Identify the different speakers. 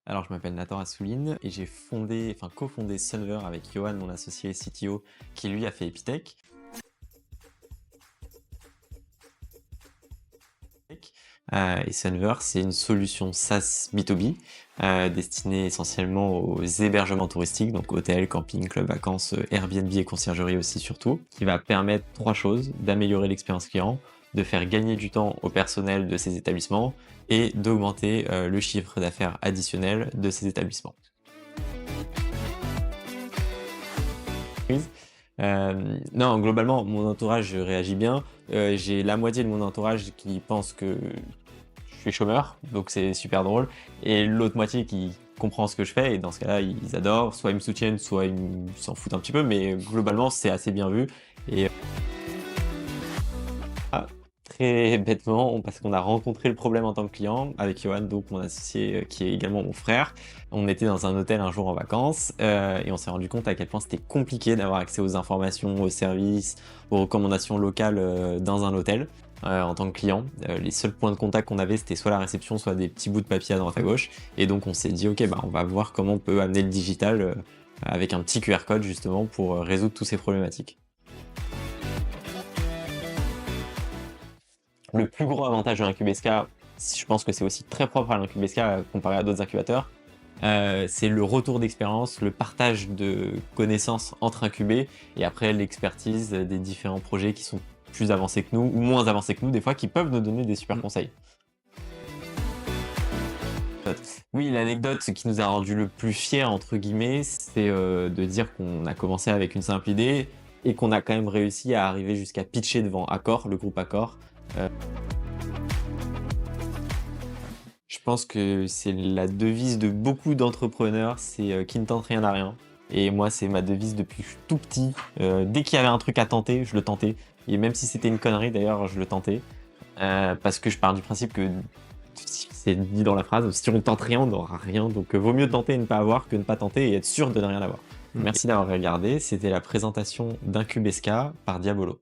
Speaker 1: Alors, je m'appelle Nathan Assouline et j'ai cofondé Sunver avec Johan, mon associé CTO, qui lui a fait Epitech. Et Sunver, c'est une solution SaaS B2B destinée essentiellement aux hébergements touristiques, donc hôtels, camping, clubs vacances, Airbnb et conciergerie aussi surtout, qui va permettre trois choses: d'améliorer l'expérience client, de faire gagner du temps au personnel de ces établissements et d'augmenter le chiffre d'affaires additionnel de ces établissements. Non, globalement, mon entourage réagit bien. J'ai la moitié de mon entourage qui pense que je suis chômeur, donc c'est super drôle, et l'autre moitié qui comprend ce que je fais, et dans ce cas-là, ils adorent. Soit ils me soutiennent, soit ils s'en foutent un petit peu, mais globalement, c'est assez bien vu. Et ah, très bêtement, parce qu'on a rencontré le problème en tant que client avec Johan, donc mon associé, qui est également mon frère. On était dans un hôtel un jour en vacances, et on s'est rendu compte à quel point c'était compliqué d'avoir accès aux informations, aux services, aux recommandations locales dans un hôtel. En tant que client, les seuls points de contact qu'on avait, c'était soit la réception, soit des petits bouts de papier à droite à gauche. Et donc on s'est dit, ok, bah on va voir comment on peut amener le digital avec un petit QR code justement pour résoudre toutes ces problématiques. Le plus gros avantage de l'incubesca, je pense que c'est aussi très propre à l'incubesca comparé à d'autres incubateurs, c'est le retour d'expérience, le partage de connaissances entre incubés, et après l'expertise des différents projets qui sont plus avancés que nous ou moins avancés que nous des fois, qui peuvent nous donner des super conseils. Oui, l'anecdote qui nous a rendu le plus fiers entre guillemets, c'est de dire qu'on a commencé avec une simple idée et qu'on a quand même réussi à arriver jusqu'à pitcher devant Accor, le groupe Accor. Je pense que c'est la devise de beaucoup d'entrepreneurs, c'est qui ne tente rien à rien. Et moi, c'est ma devise depuis que je suis tout petit. Dès qu'il y avait un truc à tenter, je le tentais. Et même si c'était une connerie, d'ailleurs, je le tentais. Parce que je pars du principe que, c'est dit dans la phrase, si on tente rien, on n'aura rien. Donc, vaut mieux tenter et ne pas avoir que ne pas tenter et être sûr de ne rien avoir. Merci d'avoir regardé. C'était la présentation d'Incubesca par Diabolo.